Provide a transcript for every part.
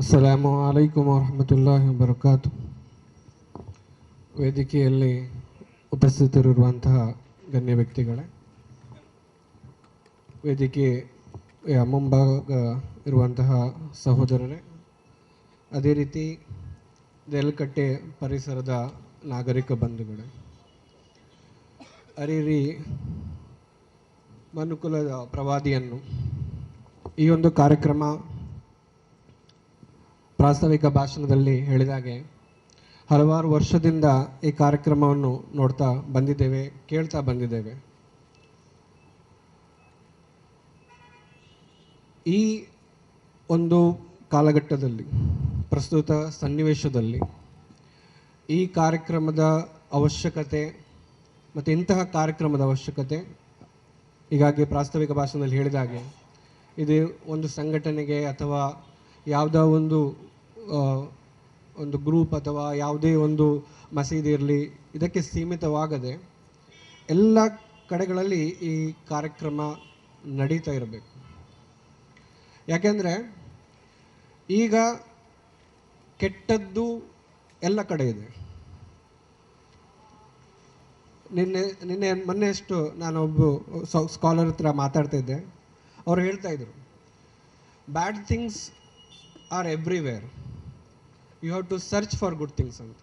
ಅಸ್ಸಲಾಮು ಅಲೈಕುಮ್ ವರಹಮತುಲ್ಲಾಹಿ ವಬರಕಾತು. ವೇದಿಕೆಯಲ್ಲಿ ಉಪಸ್ಥಿತರಿರುವಂತಹ ಗಣ್ಯ ವ್ಯಕ್ತಿಗಳೇ, ವೇದಿಕೆಯ ಮುಂಭಾಗ ಇರುವಂತಹ ಸಹೋದರರೇ, ಅದೇ ರೀತಿ ದೇಲಕಟ್ಟೆ ಪರಿಸರದ ನಾಗರಿಕ ಬಂಧುಗಳೇ, ಅರಿರಿ ಮನುಕುಲದ ಪ್ರವಾದಿಯನ್ನು ಈ ಒಂದು ಕಾರ್ಯಕ್ರಮ ಪ್ರಾಸ್ತಾವಿಕ ಭಾಷಣದಲ್ಲಿ ಹೇಳಿದಾಗೆ ಹಲವಾರು ವರ್ಷದಿಂದ ಈ ಕಾರ್ಯಕ್ರಮವನ್ನು ನೋಡ್ತಾ ಬಂದಿದ್ದೇವೆ, ಕೇಳ್ತಾ ಬಂದಿದ್ದೇವೆ. ಈ ಒಂದು ಕಾಲಘಟ್ಟದಲ್ಲಿ, ಪ್ರಸ್ತುತ ಸನ್ನಿವೇಶದಲ್ಲಿ ಈ ಕಾರ್ಯಕ್ರಮದ ಅವಶ್ಯಕತೆ ಮತ್ತು ಇಂತಹ ಕಾರ್ಯಕ್ರಮದ ಅವಶ್ಯಕತೆ, ಹೀಗಾಗಿ ಪ್ರಾಸ್ತಾವಿಕ ಭಾಷಣದಲ್ಲಿ ಹೇಳಿದಾಗೆ ಇದು ಒಂದು ಸಂಘಟನೆಗೆ ಅಥವಾ ಯಾವುದೋ ಒಂದು ಗ್ರೂಪ್ ಅಥವಾ ಯಾವುದೇ ಒಂದು ಮಸೀದಿ ಇರಲಿ, ಇದಕ್ಕೆ ಸೀಮಿತವಾಗದೆ ಎಲ್ಲ ಕಡೆಗಳಲ್ಲಿ ಈ ಕಾರ್ಯಕ್ರಮ ನಡೀತಾ ಇರಬೇಕು. ಯಾಕೆಂದರೆ ಈಗ ಕೆಟ್ಟದ್ದು ಎಲ್ಲ ಕಡೆ ಇದೆ. ಮೊನ್ನೆಯಷ್ಟು ನಾನೊಬ್ಬ ಸ್ಕಾಲರ್ ಹತ್ರ ಮಾತಾಡ್ತಾ ಇದ್ದೆ. ಅವ್ರು ಹೇಳ್ತಾ ಇದ್ರು, bad things are everywhere, you have to search for good things ಅಂತ.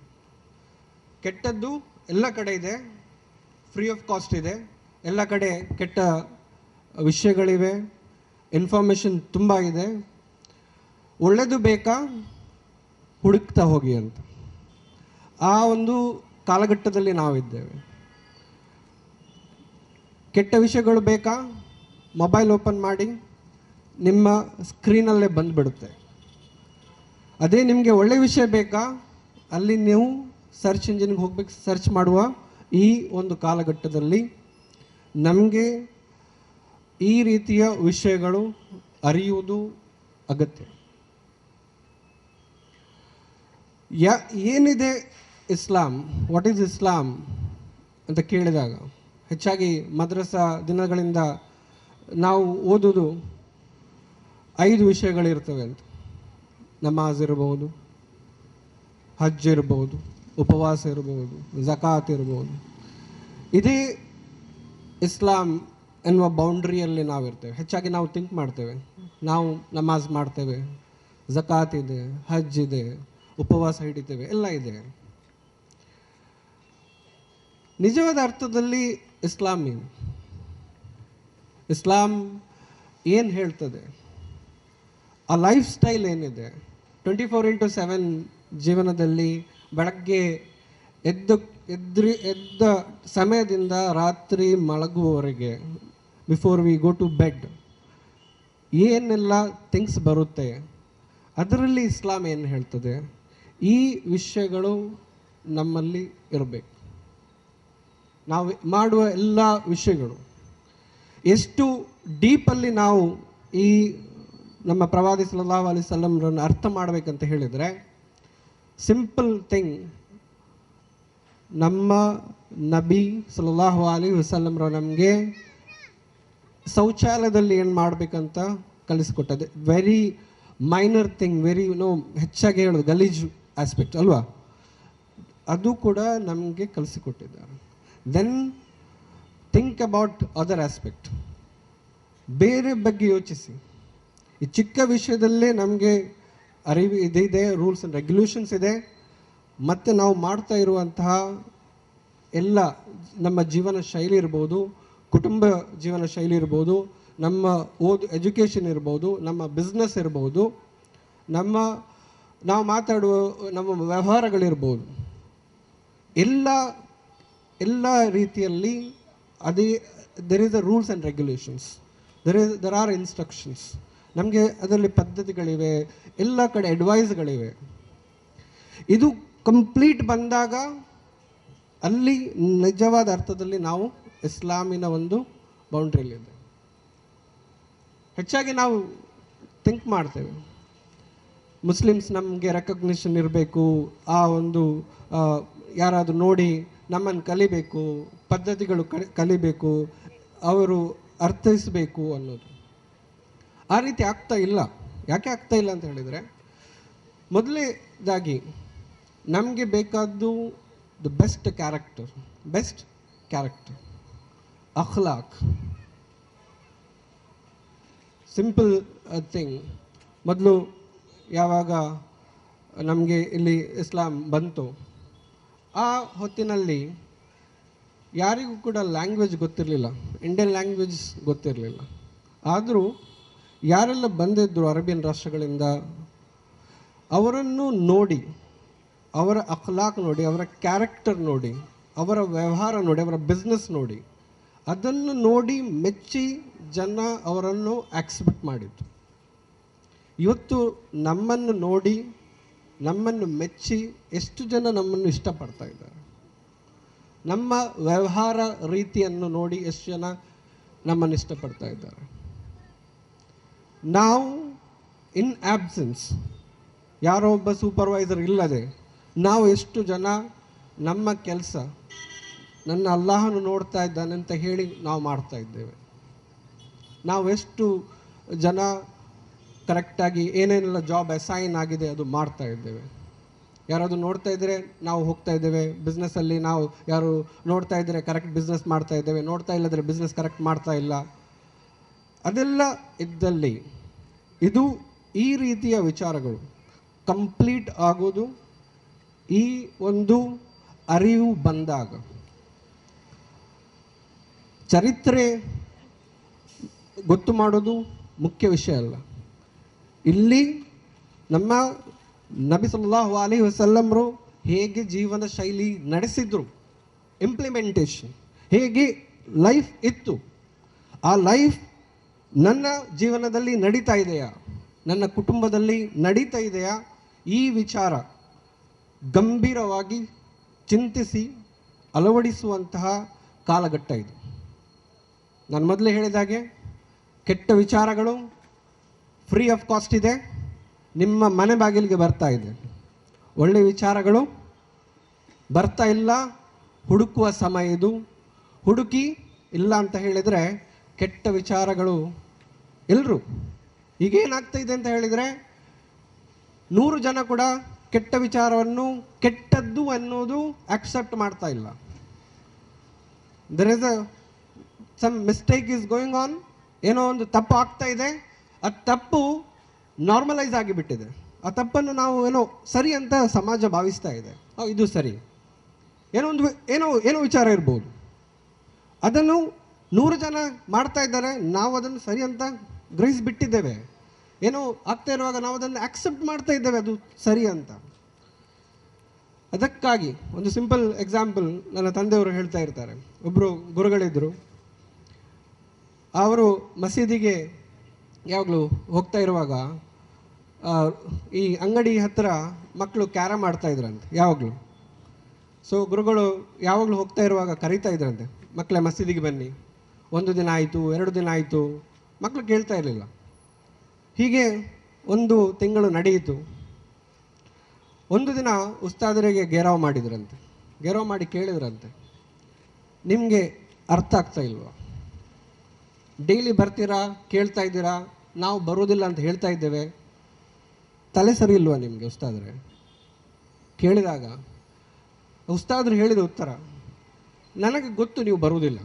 ಕೆಟ್ಟದ್ದು ಎಲ್ಲ ಕಡೆ ಇದೆ, ಫ್ರೀ ಆಫ್ ಕಾಸ್ಟ್ ಇದೆ, ಎಲ್ಲ ಕಡೆ ಕೆಟ್ಟ ವಿಷಯಗಳಿವೆ, ಇನ್ಫಾರ್ಮೇಷನ್ ತುಂಬ ಇದೆ, ಒಳ್ಳೆಯದು ಬೇಕಾ ಹುಡುಕ್ತಾ ಹೋಗಿ ಅಂತ. ಆ ಒಂದು ಕಾಲಘಟ್ಟದಲ್ಲಿ ನಾವಿದ್ದೇವೆ. ಕೆಟ್ಟ ವಿಷಯಗಳು ಬೇಕಾ, ಮೊಬೈಲ್ ಓಪನ್ ಮಾಡಿ ನಿಮ್ಮ ಸ್ಕ್ರೀನಲ್ಲೇ ಬಂದುಬಿಡುತ್ತೆ. ಅದೇ ನಿಮಗೆ ಒಳ್ಳೆ ವಿಷಯ ಬೇಕಾ, ಅಲ್ಲಿ ನೀವು ಸರ್ಚ್ ಇಂಜಿನ್ಗೆ ಹೋಗ್ಬೇಕು, ಸರ್ಚ್ ಮಾಡುವ ಈ ಒಂದು ಕಾಲಘಟ್ಟದಲ್ಲಿ ನಮಗೆ ಈ ರೀತಿಯ ವಿಷಯಗಳು ಅರಿಯುವುದು ಅಗತ್ಯ. ಏನಿದೆ ಇಸ್ಲಾಂ, ವಾಟ್ ಈಸ್ ಇಸ್ಲಾಂ ಅಂತ ಕೇಳಿದಾಗ ಹೆಚ್ಚಾಗಿ ಮದ್ರಸಾ ದಿನಗಳಿಂದ ನಾವು ಓದೋದು 5 ವಿಷಯಗಳಿರ್ತವೆ ಅಂತ. ನಮಾಜ್ ಇರ್ಬೋದು, ಹಜ್ ಇರ್ಬೋದು, ಉಪವಾಸ ಇರ್ಬೋದು, ಝಕಾತ್ ಇರ್ಬೋದು. ಇದೇ ಇಸ್ಲಾಂ ಎನ್ನುವ ಬೌಂಡ್ರಿಯಲ್ಲಿ ನಾವಿರ್ತೇವೆ. ಹೆಚ್ಚಾಗಿ ನಾವು ಥಿಂಕ್ ಮಾಡ್ತೇವೆ, ನಾವು ನಮಾಜ್ ಮಾಡ್ತೇವೆ, ಝಕಾತ್ ಇದೆ, ಹಜ್ ಇದೆ, ಉಪವಾಸ ಹಿಡಿತೇವೆ, ಎಲ್ಲ ಇದೆ. ನಿಜವಾದ ಅರ್ಥದಲ್ಲಿ ಇಸ್ಲಾಂ ಏನು, ಇಸ್ಲಾಂ ಏನು ಹೇಳ್ತದೆ, ಆ ಲೈಫ್ ಸ್ಟೈಲ್ ಏನಿದೆ, 24x7 ಜೀವನದಲ್ಲಿ ಬೆಳಗ್ಗೆ ಎದ್ದ ಸಮಯದಿಂದ ರಾತ್ರಿ ಮಲಗುವವರೆಗೆ, before we go to bed, ಏನೆಲ್ಲ ಥಿಂಗ್ಸ್ ಬರುತ್ತೆ, ಅದರಲ್ಲಿ ಇಸ್ಲಾಂ ಏನು ಹೇಳ್ತದೆ, ಈ ವಿಷಯಗಳು ನಮ್ಮಲ್ಲಿ ಇರಬೇಕು. ನಾವು ಮಾಡುವ ಎಲ್ಲ ವಿಷಯಗಳು ಎಷ್ಟು ಡೀಪಲ್ಲಿ ನಾವು ಈ ನಮ್ಮ ಪ್ರವಾದಿ ಸಲ್ಲಲ್ಲಾಹು ಅಲೈಹಿ ವಸಲ್ಲಂರನ್ನು ಅರ್ಥ ಮಾಡಬೇಕಂತ ಹೇಳಿದರೆ, ಸಿಂಪಲ್ ಥಿಂಗ್, ನಮ್ಮ ನಬಿ ಸಲ್ಲಲ್ಲಾಹು ಅಲೈಹಿ ವಸಲ್ಲಂರು ನಮಗೆ ಶೌಚಾಲಯದಲ್ಲಿ ಏನು ಮಾಡಬೇಕಂತ ಕಲಿಸಿಕೊಟ್ಟದೆ. ವೆರಿ ಮೈನರ್ ಥಿಂಗ್, ವೆರಿ ಹೆಚ್ಚಾಗಿ ಹೇಳೋದು ಗಲೀಜ್ ಆಸ್ಪೆಕ್ಟ್ ಅಲ್ವಾ, ಅದು ಕೂಡ ನಮಗೆ ಕಲಿಸಿಕೊಟ್ಟಿದ್ದಾರೆ. Then think about other aspect, ಬೇರೆ ಬಗ್ಗೆ ಯೋಚಿಸಿ. ಈ ಚಿಕ್ಕ ವಿಷಯದಲ್ಲೇ ನಮಗೆ ಅರಿವು ಇದೆ, ರೂಲ್ಸ್ ಆ್ಯಂಡ್ ರೆಗ್ಯುಲೇಷನ್ಸ್ ಇದೆ. ಮತ್ತು ನಾವು ಮಾಡ್ತಾ ಇರುವಂತಹ ಎಲ್ಲ ನಮ್ಮ ಜೀವನ ಶೈಲಿ ಇರ್ಬೋದು, ಕುಟುಂಬ ಜೀವನ ಶೈಲಿ ಇರ್ಬೋದು, ನಮ್ಮ ಎಜುಕೇಷನ್ ಇರ್ಬೋದು, ನಮ್ಮ ಬಿಸ್ನೆಸ್ ಇರ್ಬೋದು, ನಾವು ಮಾತಾಡುವ ನಮ್ಮ ವ್ಯವಹಾರಗಳಿರ್ಬೋದು, ಎಲ್ಲ ರೀತಿಯಲ್ಲಿ there is a rules and regulations, there are instructions. ನಮಗೆ ಅದರಲ್ಲಿ ಪದ್ಧತಿಗಳಿವೆ, ಎಲ್ಲ ಕಡೆ ಅಡ್ವೈಸ್ಗಳಿವೆ. ಇದು ಕಂಪ್ಲೀಟ್ ಬಂದಾಗ ಅಲ್ಲಿ ನಿಜವಾದ ಅರ್ಥದಲ್ಲಿ ನಾವು ಇಸ್ಲಾಮಿನ ಒಂದು ಬೌಂಡ್ರಿಯಲ್ಲಿದೆ. ಹೆಚ್ಚಾಗಿ ನಾವು ಥಿಂಕ್ ಮಾಡ್ತೇವೆ, ಮುಸ್ಲಿಮ್ಸ್ ನಮಗೆ ರೆಕಗ್ನಿಷನ್ ಇರಬೇಕು, ಆ ಒಂದು ಯಾರಾದರೂ ನೋಡಿ ನಮ್ಮನ್ನು ಕಲಿಬೇಕು, ಪದ್ಧತಿಗಳು ಕಲಿಬೇಕು, ಅವರು ಅರ್ಥೈಸಬೇಕು ಅನ್ನೋದು. ಆ ರೀತಿ ಆಗ್ತಾ ಇಲ್ಲ. ಯಾಕೆ ಆಗ್ತಾ ಇಲ್ಲ ಅಂತ ಹೇಳಿದರೆ, ಮೊದಲನೇದಾಗಿ ನಮಗೆ ಬೇಕಾದ್ದು ದ ಬೆಸ್ಟ್ ಕ್ಯಾರೆಕ್ಟರ್, ಅಖ್ಲಾಕ್. Simple thing. ಮೊದಲು ಯಾವಾಗ ನಮಗೆ ಇಲ್ಲಿ ಇಸ್ಲಾಂ ಬಂತು, ಆ ಹೊತ್ತಿನಲ್ಲಿ ಯಾರಿಗೂ ಕೂಡ ಲ್ಯಾಂಗ್ವೇಜ್ ಗೊತ್ತಿರಲಿಲ್ಲ, ಇಂಡಿಯನ್ ಲ್ಯಾಂಗ್ವೇಜ್ ಗೊತ್ತಿರಲಿಲ್ಲ. ಆದರೂ ಯಾರೆಲ್ಲ ಬಂದಿದ್ದರು ಅರೇಬಿಯನ್ ರಾಷ್ಟ್ರಗಳಿಂದ, ಅವರನ್ನು ನೋಡಿ, ಅವರ ಅಖ್ಲಾಕ್ ನೋಡಿ, ಅವರ ಕ್ಯಾರೆಕ್ಟರ್ ನೋಡಿ, ಅವರ ವ್ಯವಹಾರ ನೋಡಿ, ಅವರ ಬಿಸ್ನೆಸ್ ನೋಡಿ, ಅದನ್ನು ನೋಡಿ ಮೆಚ್ಚಿ ಜನ ಅವರನ್ನು ಆಕ್ಸೆಪ್ಟ್ ಮಾಡಿದ್ದು. ಇವತ್ತು ನಮ್ಮನ್ನು ನೋಡಿ, ನಮ್ಮನ್ನು ಮೆಚ್ಚಿ ಎಷ್ಟು ಜನ ನಮ್ಮನ್ನು ಇಷ್ಟಪಡ್ತಾ ಇದ್ದಾರೆ. ನಮ್ಮ ವ್ಯವಹಾರ ರೀತಿಯನ್ನು ನೋಡಿ ಎಷ್ಟು ಜನ ನಮ್ಮನ್ನು ಇಷ್ಟಪಡ್ತಾ ಇದ್ದಾರೆ. ನಾವು ಇನ್ ಆಬ್ಸೆನ್ಸ್, ಯಾರೋ ಒಬ್ಬ ಸೂಪರ್ವೈಸರ್ ಇಲ್ಲದೆ, ನಾವು ಎಷ್ಟು ಜನ ನಮ್ಮ ಕೆಲಸ ನನ್ನ ಅಲ್ಲಾಹನು ನೋಡ್ತಾ ಇದ್ದಾನೆ ಅಂತ ಹೇಳಿ ನಾವು ಮಾಡ್ತಾ ಇದ್ದೇವೆ. ನಾವು ಎಷ್ಟು ಜನ ಕರೆಕ್ಟಾಗಿ ಏನೇನೆಲ್ಲ ಜಾಬ್ ಅಸೈನ್ ಆಗಿದೆ ಅದು ಮಾಡ್ತಾ ಇದ್ದೇವೆ. ಯಾರಾದರೂ ನೋಡ್ತಾ ಇದ್ದರೆ ನಾವು ಹೋಗ್ತಾ ಇದ್ದೇವೆ ಬಿಸ್ನೆಸ್ಸಲ್ಲಿ, ನಾವು ಯಾರು ನೋಡ್ತಾ ಇದ್ದರೆ ಕರೆಕ್ಟ್ ಬಿಸ್ನೆಸ್ ಮಾಡ್ತಾ ಇದ್ದೇವೆ, ನೋಡ್ತಾ ಇಲ್ಲದ್ರೆ ಬಿಸ್ನೆಸ್ ಕರೆಕ್ಟ್ ಮಾಡ್ತಾ ಇಲ್ಲ. ಅದೆಲ್ಲ ಇದ್ದಲ್ಲಿ ಇದು ಈ ರೀತಿಯ ವಿಚಾರಗಳು ಕಂಪ್ಲೀಟ್ ಆಗೋದು ಈ ಒಂದು ಅರಿವು ಬಂದಾಗ. ಚರಿತ್ರೆ ಗೊತ್ತು ಮಾಡೋದು ಮುಖ್ಯ ವಿಷಯ ಅಲ್ಲ. ಇಲ್ಲಿ ನಮ್ಮ ನಬಿ ಸಲ್ಲಲ್ಲಾಹು ಅಲೈಹಿ ವಸಲ್ಲಂರು ಹೇಗೆ ಜೀವನ ಶೈಲಿ ನಡೆಸಿದ್ರು, ಇಂಪ್ಲಿಮೆಂಟೇಷನ್ ಹೇಗೆ ಲೈಫ್ ಇತ್ತು, ಆ ಲೈಫ್ ನನ್ನ ಜೀವನದಲ್ಲಿ ನಡೀತಾ ಇದೆಯಾ, ನನ್ನ ಕುಟುಂಬದಲ್ಲಿ ನಡೀತಾ ಇದೆಯಾ, ಈ ವಿಚಾರ ಗಂಭೀರವಾಗಿ ಚಿಂತಿಸಿ ಅಳವಡಿಸುವಂತಹ ಕಾಲಘಟ್ಟ ಇದು. ನಾನು ಮೊದಲೇ ಹೇಳಿದಾಗೆ ಕೆಟ್ಟ ವಿಚಾರಗಳು ಫ್ರೀ ಆಫ್ ಕಾಸ್ಟ್ ಇದೆ, ನಿಮ್ಮ ಮನೆ ಬಾಗಿಲಿಗೆ ಬರ್ತಾ ಇದೆ. ಒಳ್ಳೆಯ ವಿಚಾರಗಳು ಬರ್ತಾ ಇಲ್ಲ, ಹುಡುಕುವ ಸಮಯ ಇದು. ಹುಡುಕಿ ಇಲ್ಲ ಅಂತ ಹೇಳಿದರೆ ಕೆಟ್ಟ ವಿಚಾರಗಳು ಎಲ್ಲರೂ ಈಗೇನಾಗ್ತಾ ಇದೆ ಅಂತ ಹೇಳಿದರೆ 100 ಜನ ಕೂಡ ಕೆಟ್ಟ ವಿಚಾರವನ್ನು ಕೆಟ್ಟದ್ದು ಅನ್ನೋದು ಆಕ್ಸೆಪ್ಟ್ ಮಾಡ್ತಾ ಇಲ್ಲ. There is some mistake is going on, ಏನೋ ಒಂದು ತಪ್ಪು ಆಗ್ತಾ ಇದೆ, ಆ ತಪ್ಪು ನಾರ್ಮಲೈಸ್ ಆಗಿಬಿಟ್ಟಿದೆ. ಆ ತಪ್ಪನ್ನು ನಾವು ಸರಿ ಅಂತ ಸಮಾಜ ಭಾವಿಸ್ತಾ ಇದೆ. ಇದು ಸರಿ, ಏನೋ ವಿಚಾರ ಇರ್ಬೋದು, ಅದನ್ನು 100 ಜನ ಮಾಡ್ತಾ ಇದ್ದಾರೆ, ನಾವು ಅದನ್ನು ಸರಿ ಅಂತ ಗ್ರಹಿಸಿಬಿಟ್ಟಿದ್ದೇವೆ. ಏನೋ ಆಗ್ತಾ ಇರುವಾಗ ನಾವು ಅದನ್ನು ಆಕ್ಸೆಪ್ಟ್ ಮಾಡ್ತಾ ಇದ್ದೇವೆ ಅದು ಸರಿ ಅಂತ. ಅದಕ್ಕಾಗಿ ಒಂದು ಸಿಂಪಲ್ ಎಕ್ಸಾಂಪಲ್ ನನ್ನ ತಂದೆಯವರು ಹೇಳ್ತಾ ಇರ್ತಾರೆ. ಒಬ್ಬರು ಗುರುಗಳಿದ್ದರು, ಅವರು ಮಸೀದಿಗೆ ಯಾವಾಗಲೂ ಹೋಗ್ತಾ ಇರುವಾಗ ಈ ಅಂಗಡಿ ಹತ್ತಿರ ಮಕ್ಕಳು ಕ್ಯಾರಮ್ ಆಡ್ತಾ ಇದ್ರಂತೆ ಯಾವಾಗಲೂ. ಸೊ ಗುರುಗಳು ಯಾವಾಗಲೂ ಹೋಗ್ತಾ ಇರುವಾಗ ಕರೀತಾ ಇದ್ರಂತೆ, ಮಕ್ಕಳೇ ಮಸೀದಿಗೆ ಬನ್ನಿ. 1 ದಿನ ಆಯಿತು, 2 ದಿನ ಆಯಿತು, ಮಕ್ಕಳು ಕೇಳ್ತಾ ಇರಲಿಲ್ಲ. ಹೀಗೆ 1 ತಿಂಗಳು ನಡೆಯಿತು. ಒಂದು ದಿನ ಉಸ್ತಾದರಿಗೆ ಗೆರಾವ್ ಮಾಡಿದ್ರಂತೆ. ಗೆರಾವ್ ಮಾಡಿ ಕೇಳಿದ್ರಂತೆ, ನಿಮಗೆ ಅರ್ಥ ಆಗ್ತಾ ಇಲ್ವಾ? ಡೈಲಿ ಬರ್ತೀರಾ, ಕೇಳ್ತಾ ಇದ್ದೀರಾ, ನಾವು ಬರೋದಿಲ್ಲ ಅಂತ ಹೇಳ್ತಾ ಇದ್ದೇವೆ, ತಲೆ ಸರಿ ಇಲ್ವಾ ನಿಮಗೆ ಉಸ್ತಾದ್ರೆ? ಕೇಳಿದಾಗ ಉಸ್ತಾದ್ರು ಹೇಳಿದ ಉತ್ತರ, ನನಗೆ ಗೊತ್ತು ನೀವು ಬರುವುದಿಲ್ಲ,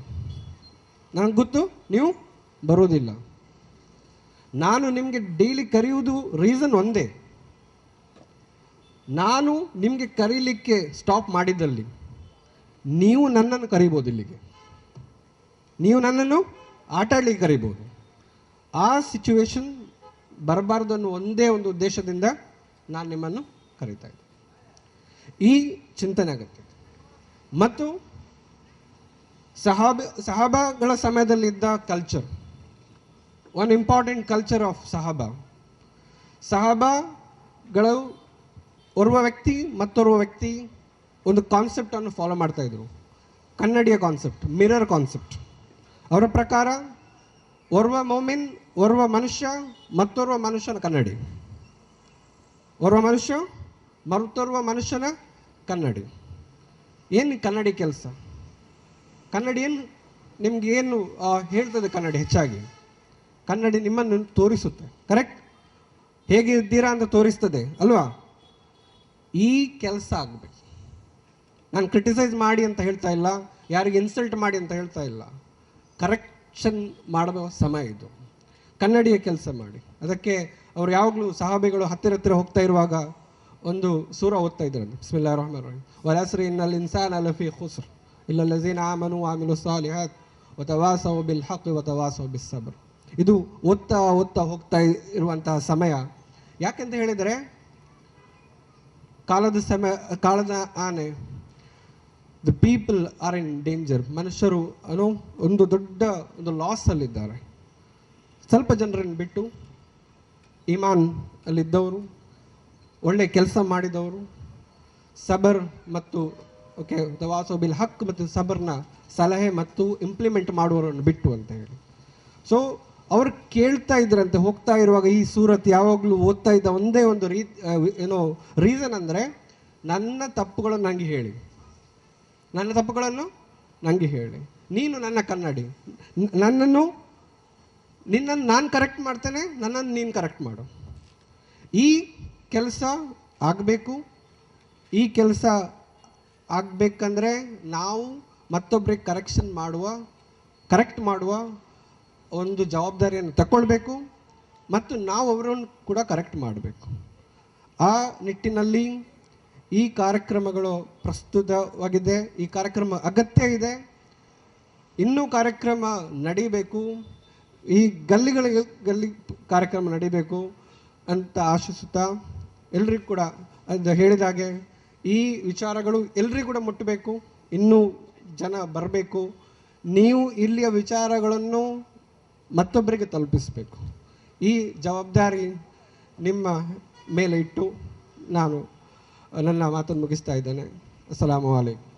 ನನಗೆ ಗೊತ್ತು ನೀವು ಬರುವುದಿಲ್ಲ. ನಾನು ನಿಮಗೆ ಡೈಲಿ ಕರೆಯುವುದು ರೀಸನ್ ಒಂದೇ, ನಾನು ನಿಮಗೆ ಕರೀಲಿಕ್ಕೆ ಸ್ಟಾಪ್ ಮಾಡಿದ್ದಲ್ಲಿ ನೀವು ನನ್ನನ್ನು ಕರಿಬೋದು, ಇಲ್ಲಿಗೆ ನೀವು ನನ್ನನ್ನು ಆಟ ಆಡಲಿಕ್ಕೆ ಕರಿಬೋದು. ಆ ಸಿಚುವೇಶನ್ ಬರಬಾರ್ದು ಅನ್ನೋ ಒಂದೇ ಒಂದು ಉದ್ದೇಶದಿಂದ ನಾನು ನಿಮ್ಮನ್ನು ಕರೀತಾ ಇದ್ದೆ. ಈ ಚಿಂತನೆ ಅಗತ್ಯ. ಮತ್ತು ಸಹಾಬಾಗಳ ಸಮಯದಲ್ಲಿದ್ದ culture, one important culture of ಸಹಾಬಾಗಳು ಓರ್ವ ವ್ಯಕ್ತಿ ಮತ್ತೋರ್ವ ವ್ಯಕ್ತಿ ಒಂದು ಕಾನ್ಸೆಪ್ಟನ್ನು ಫಾಲೋ ಮಾಡ್ತಾಯಿದ್ರು, ಕನ್ನಡಿಯ ಕಾನ್ಸೆಪ್ಟ್, ಮಿರರ್ ಕಾನ್ಸೆಪ್ಟ್. ಅವರ ಪ್ರಕಾರ ಓರ್ವ ಮೋಮಿನ್, ಓರ್ವ ಮನುಷ್ಯ ಮತ್ತೋರ್ವ ಮನುಷ್ಯನ ಕನ್ನಡಿ, ಓರ್ವ ಮನುಷ್ಯ ಮತ್ತೋರ್ವ ಮನುಷ್ಯನ ಕನ್ನಡಿ. ಏನು ಕನ್ನಡಿ ಕೆಲಸ? ಕನ್ನಡಿ ಏನು ನಿಮ್ಗೆ ಏನು ಹೇಳ್ತದೆ? ಕನ್ನಡಿ ಹೆಚ್ಚಾಗಿ ಕನ್ನಡಿ ನಿಮ್ಮನ್ನು ತೋರಿಸುತ್ತೆ, ಕರೆಕ್ಟ್? ಹೇಗೆ ಇದ್ದೀರಾ ಅಂತ ತೋರಿಸ್ತದೆ ಅಲ್ವಾ? ಈ ಕೆಲಸ ಆಗಬೇಕು. ನಾನು ಕ್ರಿಟಿಸೈಸ್ ಮಾಡಿ ಅಂತ ಹೇಳ್ತಾ ಇಲ್ಲ, ಯಾರಿಗೆ ಇನ್ಸಲ್ಟ್ ಮಾಡಿ ಅಂತ ಹೇಳ್ತಾ ಇಲ್ಲ. ಕರೆಕ್ಷನ್ ಮಾಡುವ ಸಮಯ ಇದು. ಕನ್ನಡಿಯ ಕೆಲಸ ಮಾಡಿ. ಅದಕ್ಕೆ ಅವ್ರು ಯಾವಾಗಲೂ ಸಹಾಬಿಗಳು ಹತ್ತಿರ ಹೋಗ್ತಾ ಇರುವಾಗ ಒಂದು ಸೂರ ಓದ್ತಾ ಇದ್ದಾರೆ, ಬಿಸ್ಮಿಲ್ಲಾಹಿರ್ ರಹ್ಮಾನಿರ್ ರಹೀಮ್, ವಲ್ ಅಸ್ರಿ ಇನ್ನಲ್ ಇನ್ಸಾನ ಲಫೀ ಖುಸ್ರ್ ಇಲ್ಲ ಲಝೀನ ಆಮನು ವಅಮಿಲು ಸ್ಸಾಲಿಹಾತ್ ವತವಾಸೌ ಬಿಲ್ ಹಕ್ ವತವಾಸೌ ಬಿಸ್ ಸಬ್ರ್. ಇದು ಓದ್ತಾ ಹೋಗ್ತಾ ಇರುವಂತಹ ಸಮಯ. ಯಾಕೆಂತ ಹೇಳಿದರೆ ಕಾಲದ ಆನೆ, the people are in danger. ಮನುಷ್ಯರು ಒಂದು ದೊಡ್ಡ ಲಾಸಲ್ಲಿದ್ದಾರೆ. ಸ್ವಲ್ಪ ಜನರನ್ನು ಬಿಟ್ಟು ಈಮಾನ್ ಅಲ್ಲಿದ್ದವರು, ಒಳ್ಳೆ ಕೆಲಸ ಮಾಡಿದವರು, ಸಬರ್ ಮತ್ತು ತವಾಸೌ ಬಿಲ್ ಹಕ್ ಮತ್ತು ಸಬರ್ನ ಸಲಹೆ ಮತ್ತು ಇಂಪ್ಲಿಮೆಂಟ್ ಮಾಡುವವರನ್ನು ಬಿಟ್ಟು ಅಂತ ಹೇಳಿ. ಸೊ ಅವ್ರು ಕೇಳ್ತಾ ಇದ್ರಂತೆ ಹೋಗ್ತಾ ಇರುವಾಗ ಈ ಸೂರತ್ ಯಾವಾಗಲೂ ಓದ್ತಾ ಇದ್ದ ಒಂದೇ ಒಂದು ರೀಸನ್ ಅಂದರೆ, ನನ್ನ ತಪ್ಪುಗಳನ್ನು ನನಗೆ ಹೇಳಿ, ನೀನು ನನ್ನ ಕನ್ನಡಿ, ನಿನ್ನನ್ನು ನಾನು ಕರೆಕ್ಟ್ ಮಾಡ್ತೇನೆ, ನನ್ನನ್ನು ನೀನು ಕರೆಕ್ಟ್ ಮಾಡು. ಈ ಕೆಲಸ ಆಗಬೇಕು. ಈ ಕೆಲಸ ಆಗಬೇಕಂದ್ರೆ ನಾವು ಮತ್ತೊಬ್ಬರಿಗೆ ಕರೆಕ್ಟ್ ಮಾಡುವ ಒಂದು ಜವಾಬ್ದಾರಿಯನ್ನು ತಗೊಳ್ಬೇಕು ಮತ್ತು ನಾವು ಅವರನ್ನು ಕೂಡ ಕರೆಕ್ಟ್ ಮಾಡಬೇಕು. ಆ ನಿಟ್ಟಿನಲ್ಲಿ ಈ ಕಾರ್ಯಕ್ರಮಗಳು ಪ್ರಸ್ತುತವಾಗಿದೆ. ಈ ಕಾರ್ಯಕ್ರಮ ಅಗತ್ಯ ಇದೆ. ಇನ್ನೂ ಕಾರ್ಯಕ್ರಮ ನಡೀಬೇಕು. ಈ ಗಲ್ಲಿ ಕಾರ್ಯಕ್ರಮ ನಡೀಬೇಕು ಅಂತ ಆಶಿಸುತ್ತಾ, ಎಲ್ರಿಗೂ ಕೂಡ ಅದು ಹೇಳಿದಾಗೆ ಈ ವಿಚಾರಗಳು ಎಲ್ರಿಗೂ ಕೂಡ ಮುಟ್ಟಬೇಕು. ಇನ್ನೂ ಜನ ಬರಬೇಕು. ನೀವು ಇಲ್ಲಿಯ ವಿಚಾರಗಳನ್ನು ಮತ್ತೊಬ್ಬರಿಗೆ ತಲುಪಿಸಬೇಕು. ಈ ಜವಾಬ್ದಾರಿ ನಿಮ್ಮ ಮೇಲೆ ಇಟ್ಟು ನಾನು ನನ್ನ ಮಾತನ್ನು ಮುಗಿಸ್ತಾ ಇದ್ದೇನೆ. ಅಸ್ಸಲಾಮು ಅಲೈಕುಂ.